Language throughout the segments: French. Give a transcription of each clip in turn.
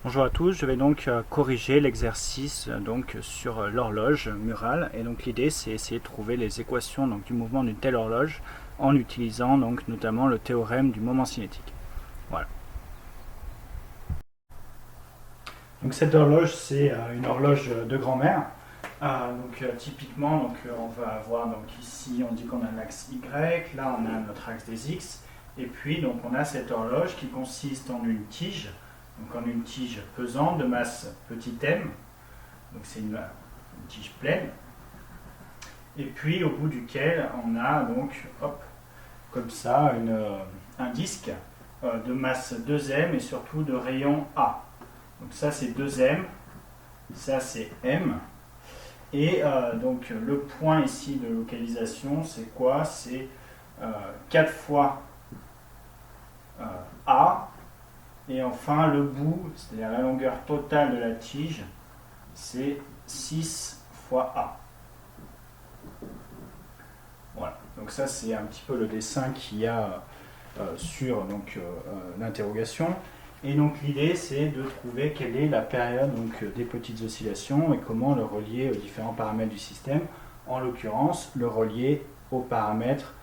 Bonjour à tous, je vais donc corriger l'exercice sur l'horloge murale et donc l'idée c'est essayer de trouver les équations du mouvement d'une telle horloge en utilisant notamment le théorème du moment cinétique. Voilà. Donc cette horloge c'est une horloge de grand-mère. Typiquement on va avoir ici on dit qu'on a un axe Y, là on a notre axe des X et puis donc on a cette horloge qui consiste en une tige. Donc en une tige pesante de masse petit m, donc c'est une tige pleine, et puis au bout duquel on a donc, comme ça, un disque de masse 2m et surtout de rayon A. Donc ça c'est 2m, ça c'est m, et donc le point ici de localisation c'est quoi? C'est 4 fois A. Et enfin, le bout, c'est-à-dire la longueur totale de la tige, c'est 6 fois A. Voilà, donc ça c'est un petit peu le dessin qu'il y a sur l'interrogation. Et donc l'idée c'est de trouver quelle est la période des petites oscillations et comment le relier aux différents paramètres du système, en l'occurrence le relier aux paramètres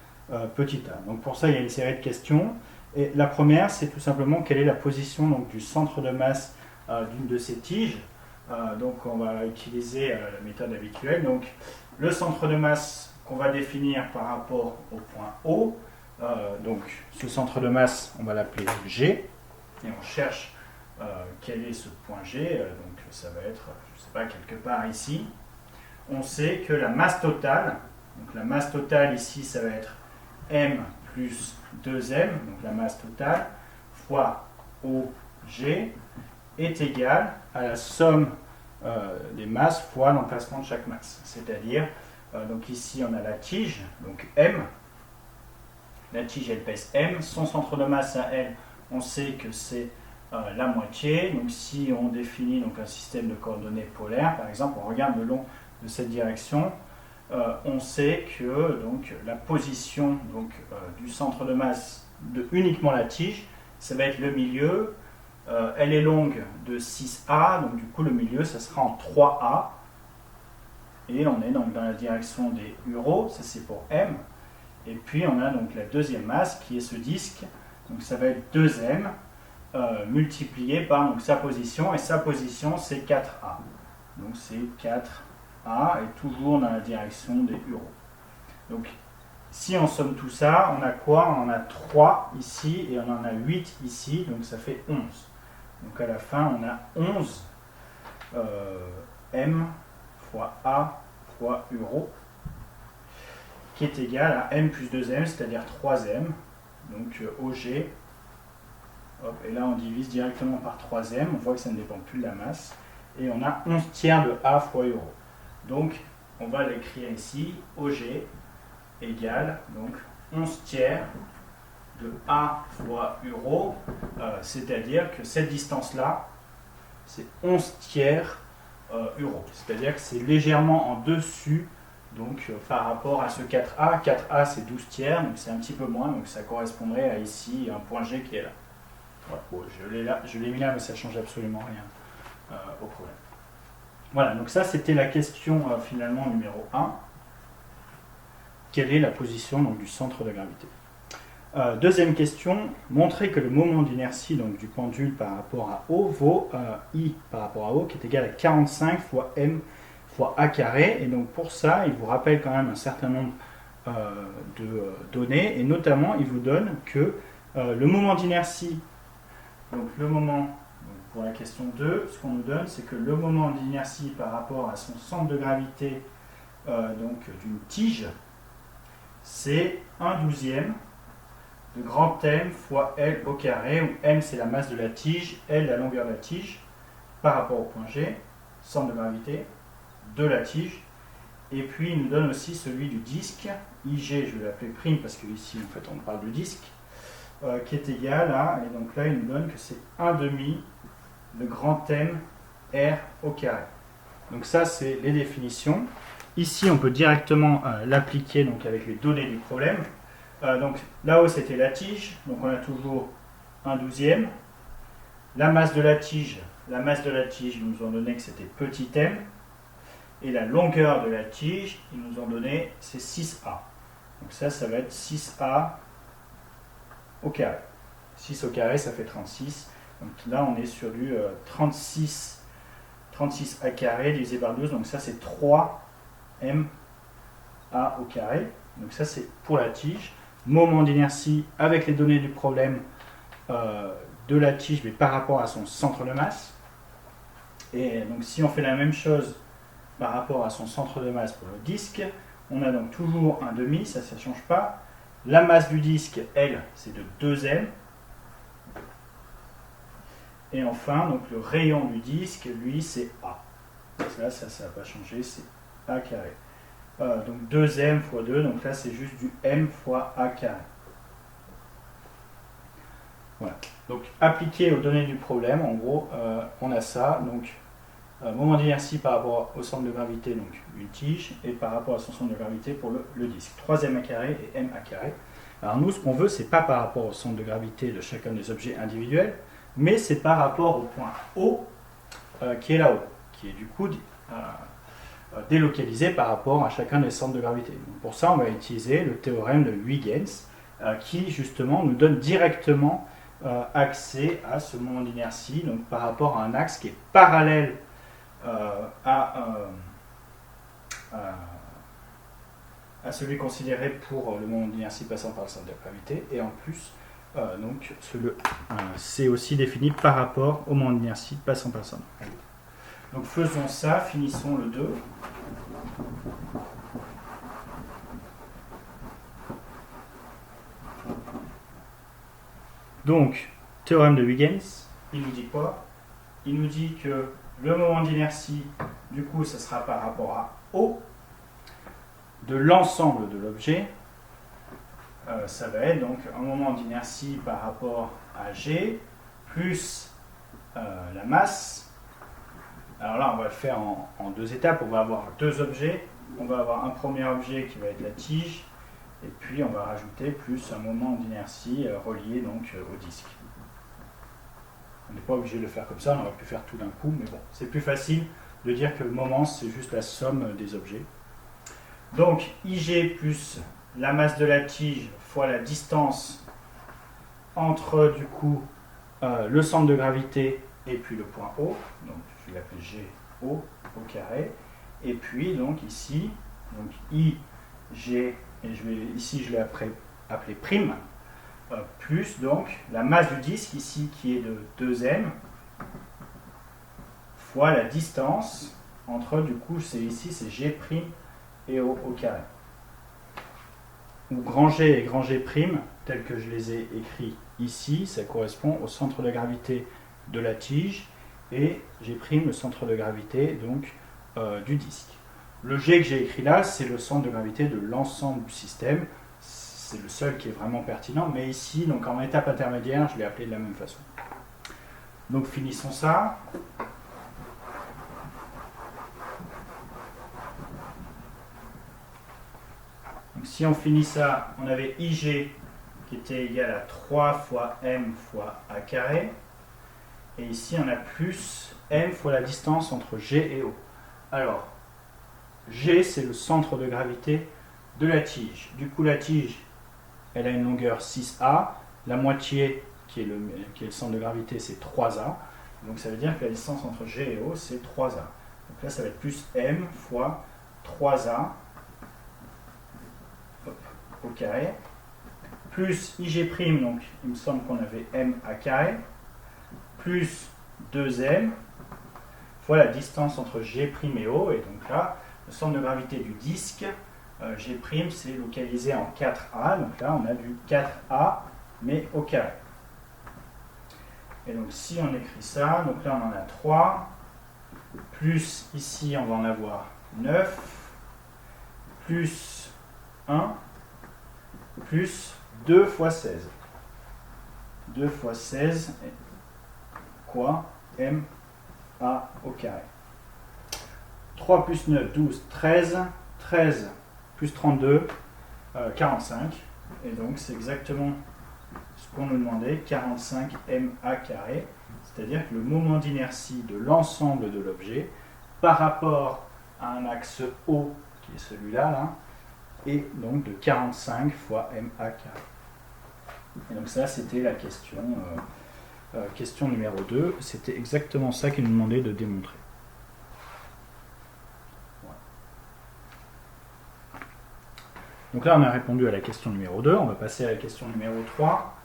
petit a. Donc pour ça il y a une série de questions. Et la première, c'est tout simplement quelle est la position du centre de masse d'une de ces tiges. Donc on va utiliser la méthode habituelle. Donc le centre de masse qu'on va définir par rapport au point O. Donc ce centre de masse, on va l'appeler G. Et on cherche quel est ce point G. Donc ça va être, je ne sais pas, quelque part ici. On sait que la masse totale, donc la masse totale ici, ça va être M plus 2m, donc la masse totale, fois OG, est égale à la somme des masses fois l'emplacement de chaque masse. C'est-à-dire, donc ici on a la tige, donc M, la tige elle pèse M, son centre de masse à elle, on sait que c'est la moitié, donc si on définit un système de coordonnées polaires, par exemple, on regarde le long de cette direction, on sait que la position du centre de masse de uniquement la tige, ça va être le milieu. Elle est longue de 6A, donc du coup le milieu, ça sera en 3A. Et on est dans la direction des euros, ça c'est pour M. Et puis on a la deuxième masse qui est ce disque, donc ça va être 2M multiplié par sa position, et sa position c'est 4A. Donc c'est 4 A et toujours dans la direction des euros. Donc si on somme tout ça, on a quoi? On en a 3 ici et on en a 8 ici, donc ça fait 11. Donc à la fin, on a 11 M fois A fois euro, qui est égal à M plus 2M, c'est-à-dire 3M. Donc OG, et là on divise directement par 3M, on voit que ça ne dépend plus de la masse, et on a 11 tiers de A fois euro. Donc, on va l'écrire ici, OG égale 11 tiers de A fois euro, c'est-à-dire que cette distance-là, c'est 11 tiers euro. C'est-à-dire que c'est légèrement en dessus par rapport à ce 4A. 4A, c'est 12 tiers, donc c'est un petit peu moins, donc ça correspondrait à ici un point G qui est là. Voilà. Bon, je l'ai mis là, mais ça ne change absolument rien au problème. Voilà, donc ça c'était la question finalement numéro 1. Quelle est la position du centre de gravité? Deuxième question, montrer que le moment d'inertie du pendule par rapport à O vaut I par rapport à O qui est égal à 45 fois M fois A carré. Et donc pour ça, il vous rappelle quand même un certain nombre de données, et notamment il vous donne que le moment d'inertie, pour la question 2, ce qu'on nous donne, c'est que le moment d'inertie par rapport à son centre de gravité d'une tige, c'est 1/12 de grand M fois L au carré, où M c'est la masse de la tige, L la longueur de la tige, par rapport au point G, centre de gravité de la tige. Et puis il nous donne aussi celui du disque, IG, je vais l'appeler prime parce que ici en fait on parle de disque, qui est égal à, et donc là il nous donne que c'est 1/2 de grand M R au carré. Donc ça c'est les définitions. Ici on peut directement l'appliquer avec les données du problème. Donc là-haut c'était la tige, donc on a toujours 1/12. La masse de la tige, ils nous ont donné que c'était petit m. Et la longueur de la tige, ils nous ont donné, c'est 6A. Donc ça va être 6A au carré. 6 au carré, ça fait 36. Donc là, on est sur du 36 A carré divisé par 12. Donc ça, c'est 3MA au carré. Donc ça, c'est pour la tige. Moment d'inertie avec les données du problème de la tige, mais par rapport à son centre de masse. Et donc si on fait la même chose par rapport à son centre de masse pour le disque, on a donc toujours un demi, ça ne change pas. La masse du disque, elle, c'est de 2m. Et enfin, donc le rayon du disque, lui, c'est A. Donc là, ça n'a pas changé, c'est A carré. Donc 2m fois 2, donc là, c'est juste du m fois A carré. Voilà. Donc appliqué aux données du problème, en gros, on a ça. Donc moment d'inertie par rapport au centre de gravité, donc une tige, et par rapport à son centre de gravité pour le disque. 3m à carré et m à carré. Alors nous, ce qu'on veut, c'est pas par rapport au centre de gravité de chacun des objets individuels, mais c'est par rapport au point O qui est là-haut, qui est du coup délocalisé par rapport à chacun des centres de gravité. Donc pour ça, on va utiliser le théorème de Huygens, qui justement nous donne directement accès à ce moment d'inertie, donc par rapport à un axe qui est parallèle à celui considéré pour le moment d'inertie passant par le centre de gravité, et en plus, donc c'est aussi défini par rapport au moment d'inertie passant par le centre de gravité. Donc faisons ça, finissons le 2. Donc, théorème de Huygens, il nous dit quoi? Il nous dit que le moment d'inertie, du coup, ça sera par rapport à O de l'ensemble de l'objet. Ça va être donc un moment d'inertie par rapport à G plus la masse. Alors là, on va le faire en deux étapes. On va avoir deux objets. On va avoir un premier objet qui va être la tige. Et puis, on va rajouter plus un moment d'inertie relié donc au disque. On n'est pas obligé de le faire comme ça, on aurait pu faire tout d'un coup, mais bon, c'est plus facile de dire que le moment, c'est juste la somme des objets. Donc, IG plus la masse de la tige fois la distance entre, du coup, le centre de gravité et puis le point O. Donc, je vais l'appeler GO au carré. Et puis, donc, ici, donc IG, et ici, je l'ai appelé prime. Plus donc la masse du disque ici qui est de 2m fois la distance entre, du coup c'est ici c'est G' et O au carré, où grand G et grand G' tels que je les ai écrits ici, ça correspond au centre de gravité de la tige, et G' le centre de gravité donc du disque. Le G que j'ai écrit là, c'est le centre de gravité de l'ensemble du système. C'est le seul qui est vraiment pertinent, mais ici, donc en étape intermédiaire, je l'ai appelé de la même façon. Donc finissons ça. Donc si on finit ça, on avait IG qui était égal à 3 fois M fois A carré. Et ici, on a plus M fois la distance entre G et O. Alors, G, c'est le centre de gravité de la tige. Du coup, la tige, elle a une longueur 6A, la moitié qui est le centre de gravité c'est 3A, donc ça veut dire que la distance entre G et O c'est 3A. Donc là ça va être plus M fois 3A au carré, plus IG', donc il me semble qu'on avait M à carré, plus 2M fois la distance entre G' et O, et donc là le centre de gravité du disque, G' c'est localisé en 4A, donc là on a du 4A mais au carré. Et donc si on écrit ça, donc là on en a 3, plus ici on va en avoir 9, plus 1, plus 2 fois 16. 2 fois 16, quoi? M A au carré. 3 plus 9, 12, 13, 13 plus 32, 45. Et donc c'est exactement ce qu'on nous demandait, 45 ma carré, c'est-à-dire que le moment d'inertie de l'ensemble de l'objet par rapport à un axe O, qui est celui-là, là, est donc de 45 fois ma carré. Et donc ça, c'était la question numéro 2. C'était exactement ça qu'il nous demandait de démontrer. Voilà. Donc là, on a répondu à la question numéro 2. On va passer à la question numéro 3.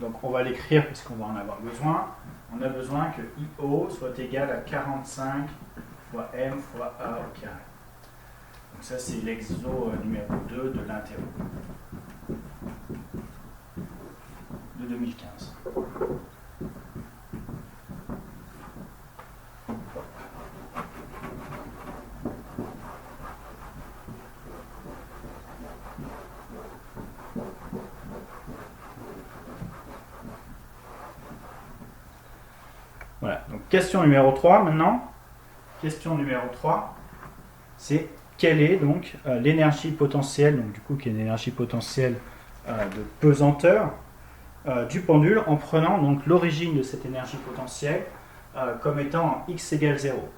Donc on va l'écrire puisqu'on va en avoir besoin. On a besoin que IO soit égal à 45 fois M fois A au carré. Donc ça, c'est l'exo numéro 2 de l'interro de 2015. Voilà, donc question numéro 3 maintenant. Question numéro 3, c'est quelle est donc l'énergie potentielle, donc du coup qui est une énergie potentielle de pesanteur du pendule en prenant donc l'origine de cette énergie potentielle comme étant x égale 0.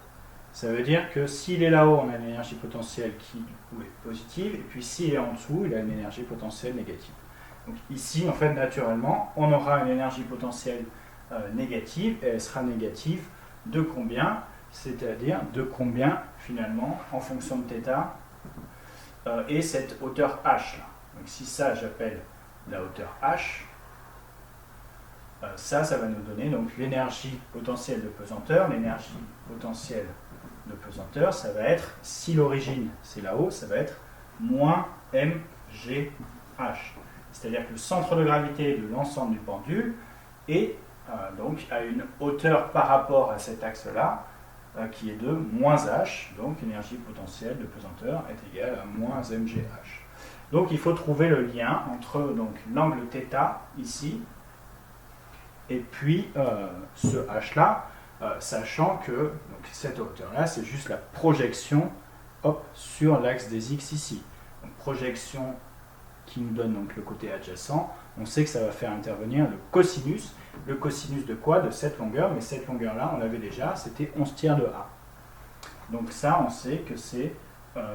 Ça veut dire que s'il est là-haut, on a une énergie potentielle qui du coup est positive, et puis s'il est en dessous, il a une énergie potentielle négative. Donc ici, en fait, naturellement, on aura une énergie potentielle négative, et elle sera négative de combien? C'est-à-dire de combien, finalement, en fonction de θ, et cette hauteur h. Là. Donc si ça, j'appelle la hauteur h, ça va nous donner donc l'énergie potentielle de pesanteur. L'énergie potentielle de pesanteur, ça va être, si l'origine c'est là-haut, ça va être moins mgh. C'est-à-dire que le centre de gravité de l'ensemble du pendule est donc à une hauteur par rapport à cet axe-là, qui est de moins h, donc l'énergie potentielle de pesanteur est égale à moins mgh. Donc il faut trouver le lien entre l'angle θ ici et puis ce h-là, sachant que donc, cette hauteur-là, c'est juste la projection sur l'axe des x ici. Donc projection qui nous donne donc le côté adjacent, on sait que ça va faire intervenir le cosinus. Le cosinus de quoi? De cette longueur, mais cette longueur-là, on l'avait déjà, c'était 11 tiers de A. Donc ça, on sait que c'est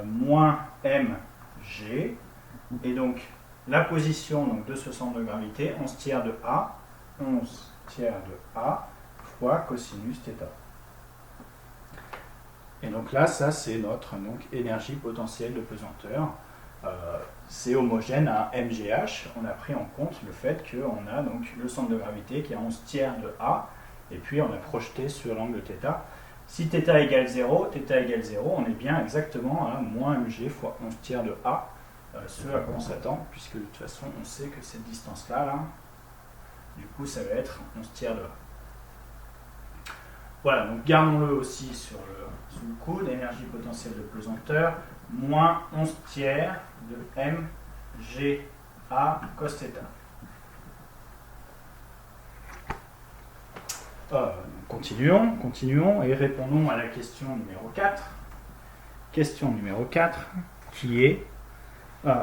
moins mg, et donc la position donc, de ce centre de gravité, 11 tiers de A, 11 tiers de A fois cosinus θ. Et donc là, ça c'est notre énergie potentielle de pesanteur. C'est homogène à mgh. On a pris en compte le fait qu'on a donc le centre de gravité qui est à 11 tiers de A, et puis on a projeté sur l'angle θ. Si θ égale 0, on est bien exactement à moins mg fois 11 tiers de A, ce à quoi on s'attend, puisque de toute façon on sait que cette distance-là, là, du coup ça va être 11 tiers de A. Voilà, donc gardons-le aussi sous le coude, énergie potentielle de pesanteur, moins 11 tiers de mgA cos θ. Continuons et répondons à la question numéro 4. Question numéro 4, qui est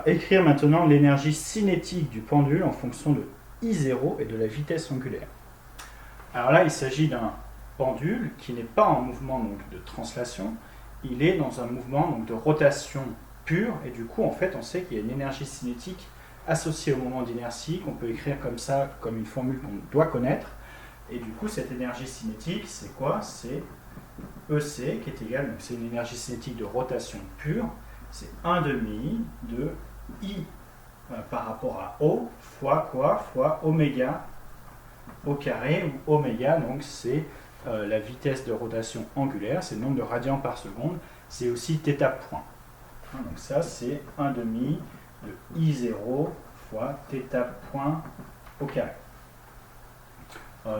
écrire maintenant l'énergie cinétique du pendule en fonction de I0 et de la vitesse angulaire. Alors là, il s'agit d'un pendule qui n'est pas en mouvement de translation, il est dans un mouvement de rotation pure, et du coup, en fait, on sait qu'il y a une énergie cinétique associée au moment d'inertie, qu'on peut écrire comme ça, comme une formule qu'on doit connaître. Et du coup, cette énergie cinétique, c'est quoi? C'est EC qui est égal, donc c'est une énergie cinétique de rotation pure, c'est 1/2 de I par rapport à O fois quoi? Fois oméga au carré, où oméga, donc c'est la vitesse de rotation angulaire, c'est le nombre de radians par seconde, c'est aussi θ point. Donc ça, c'est 1/2 de I0 fois θ point au carré.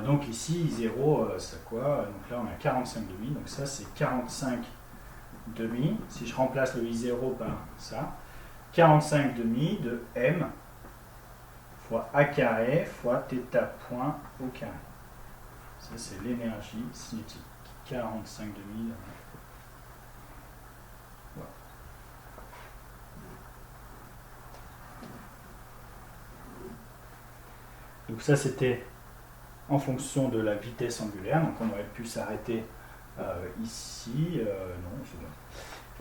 Donc ici, I0, c'est quoi? Donc là, on a 45,5, donc ça, c'est 45,5. Si je remplace le I0 par ça, 45,5 de M fois A carré fois θ point au carré. Ça, c'est l'énergie cinétique. 45,5. Voilà. Donc ça c'était en fonction de la vitesse angulaire, donc on aurait pu s'arrêter ici, non c'est bon.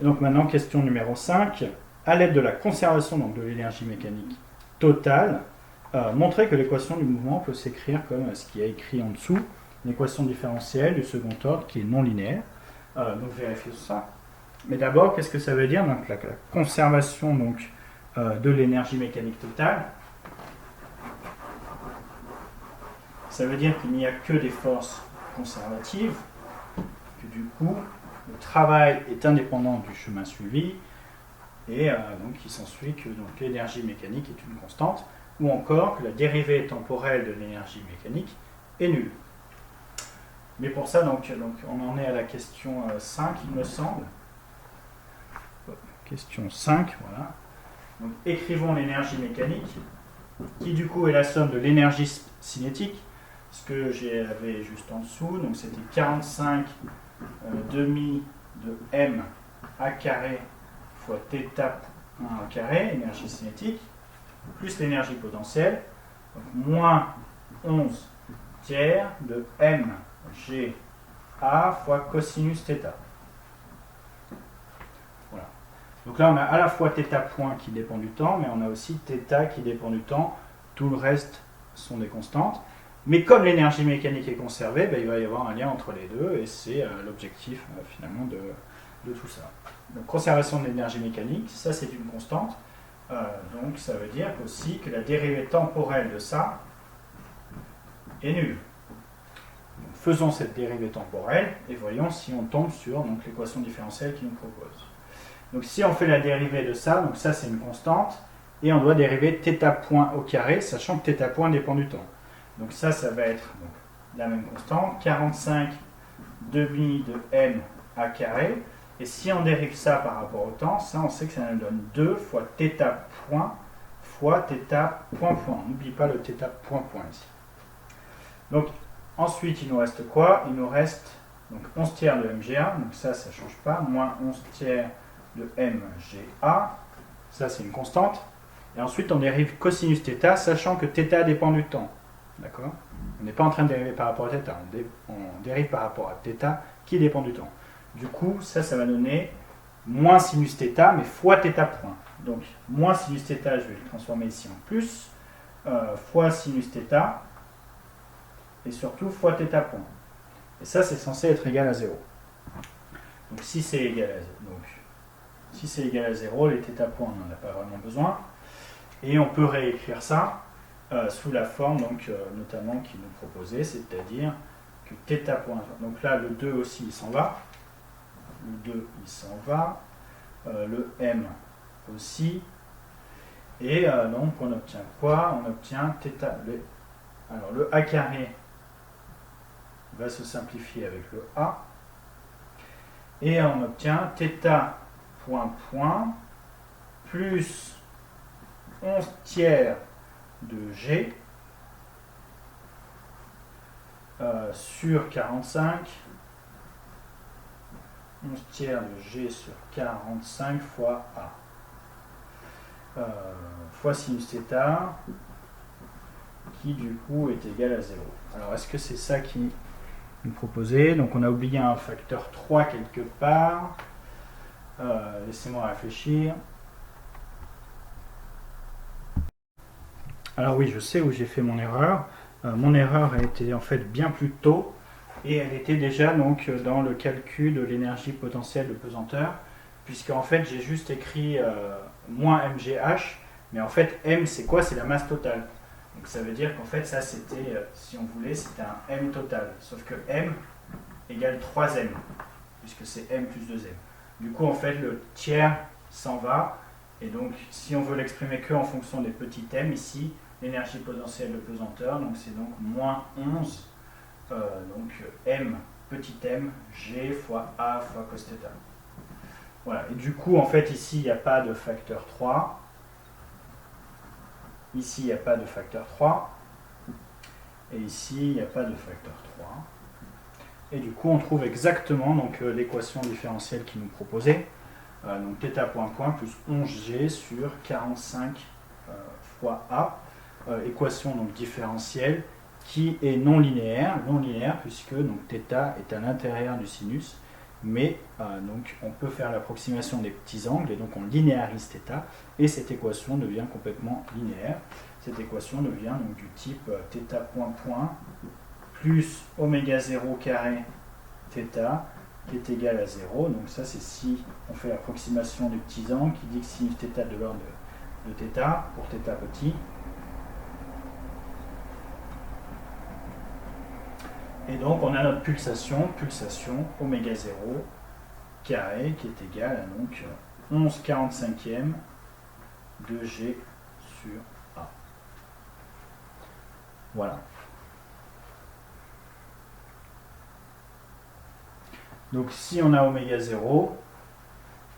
Et donc maintenant question numéro 5, à l'aide de la conservation donc, de l'énergie mécanique totale, montrer que l'équation du mouvement peut s'écrire comme ce qui est écrit en dessous, une équation différentielle du second ordre qui est non linéaire. Donc vérifiez ça. Mais d'abord, qu'est-ce que ça veut dire donc, la conservation donc, de l'énergie mécanique totale. Ça veut dire qu'il n'y a que des forces conservatives, que du coup, le travail est indépendant du chemin suivi, et donc il s'ensuit que l'énergie mécanique est une constante, ou encore que la dérivée temporelle de l'énergie mécanique est nulle. Mais pour ça, donc, on en est à la question 5, il me semble. Question 5, voilà. Donc, écrivons l'énergie mécanique, qui du coup est la somme de l'énergie cinétique, ce que j'avais juste en dessous, donc c'était 45 demi de m a carré fois θ à carré, énergie cinétique, plus l'énergie potentielle, donc moins 11 tiers de m g a fois cosinus θ. Voilà. Donc là on a à la fois θ point qui dépend du temps, mais on a aussi θ qui dépend du temps, tout le reste sont des constantes. Mais comme l'énergie mécanique est conservée, il va y avoir un lien entre les deux, et c'est l'objectif finalement de tout ça. Donc conservation de l'énergie mécanique, ça c'est une constante, donc ça veut dire aussi que la dérivée temporelle de ça est nulle. Donc, faisons cette dérivée temporelle, et voyons si on tombe sur l'équation différentielle qu'il nous propose. Donc si on fait la dérivée de ça, donc ça c'est une constante, et on doit dériver θ point au carré, sachant que θ point dépend du temps. Donc ça va être la même constante, 45 demi de m a carré. Et si on dérive ça par rapport au temps, ça on sait que ça nous donne 2 fois θ point fois θ point point. N'oublie pas le θ point point ici. Donc ensuite il nous reste quoi? Il nous reste donc 11 tiers de mga, donc ça ne change pas, moins 11 tiers de mga, ça c'est une constante. Et ensuite on dérive cosinus θ, sachant que θ dépend du temps. D'accord? On n'est pas en train de dériver par rapport à θ, on dérive par rapport à θ qui dépend du temps. Du coup, ça va donner moins sinus θ, mais fois θ point. Donc, moins sinus θ, je vais le transformer ici en plus, fois sinus θ, et surtout fois θ point. Et ça, c'est censé être égal à 0. Donc, si c'est égal à 0, les θ points, on n'en a pas vraiment besoin. Et on peut réécrire ça sous la forme, notamment qu'il nous proposait, c'est-à-dire que θ point. Donc là, le 2 aussi, il s'en va. Le 2, il s'en va. Le m aussi. Et donc, on obtient quoi? On obtient θ. Alors, le a carré va se simplifier avec le a. Et on obtient θ point point plus 11 tiers de g sur 45, 11 tiers de g sur 45 fois a, fois sinus θ, qui du coup est égal à 0. Alors est-ce que c'est ça qui nous proposait? Donc on a oublié un facteur 3 quelque part. Laissez-moi réfléchir. Alors oui, je sais où j'ai fait mon erreur. Mon erreur a été en fait bien plus tôt, et elle était déjà donc dans le calcul de l'énergie potentielle de pesanteur, puisque en fait j'ai juste écrit moins mgh, mais en fait m c'est quoi? C'est la masse totale. Donc ça veut dire qu'en fait ça c'était, si on voulait, c'était un m total, sauf que m égale 3m, puisque c'est m plus 2m. Du coup en fait le tiers s'en va, et donc si on veut l'exprimer que en fonction des petits m ici, l'énergie potentielle de pesanteur, donc c'est donc moins 11, donc m petit m g fois a fois cos θ. Voilà, et du coup en fait ici il n'y a pas de facteur 3, ici il n'y a pas de facteur 3, et ici il n'y a pas de facteur 3. Et du coup on trouve exactement l'équation différentielle qui nous proposait, donc θ point point plus 11g sur 45 fois a. équation donc, différentielle qui est non linéaire puisque donc, θ est à l'intérieur du sinus, mais donc, on peut faire l'approximation des petits angles et donc on linéarise θ et cette équation devient complètement linéaire. Cette équation devient donc, du type θ point point plus oméga 0 carré θ qui est égal à 0. Donc ça c'est si on fait l'approximation des petits angles qui dit que si θ de l'ordre de θ pour θ petit. Et donc on a notre pulsation oméga 0 carré qui est égal à donc 11/45 de G sur A. Voilà. Donc si on a oméga 0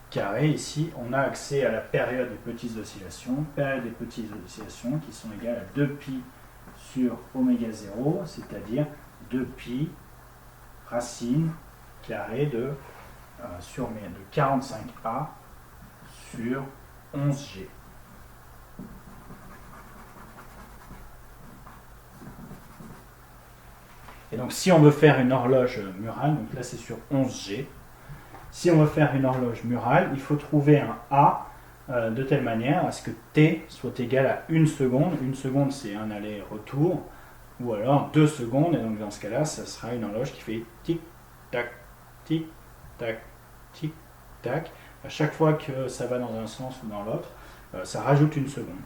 carré ici, on a accès à la période des petites oscillations, qui sont égales à 2π sur oméga 0, c'est-à-dire 2π racine carrée de 45A sur 11G. Et donc si on veut faire une horloge murale, donc là c'est sur 11G, si on veut faire une horloge murale, il faut trouver un A de telle manière à ce que T soit égal à 1 seconde. 1 seconde c'est un aller-retour, ou alors 2 secondes, et donc dans ce cas-là, ça sera une horloge qui fait tic-tac, tic-tac, tic-tac. À chaque fois que ça va dans un sens ou dans l'autre, ça rajoute 1 seconde.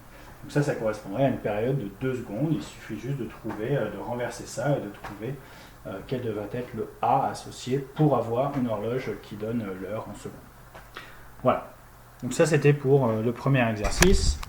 Donc ça correspondrait à une période de 2 secondes. Il suffit juste de trouver, de renverser ça et de trouver quel devrait être le A associé pour avoir une horloge qui donne l'heure en secondes. Voilà. Donc ça c'était pour le premier exercice.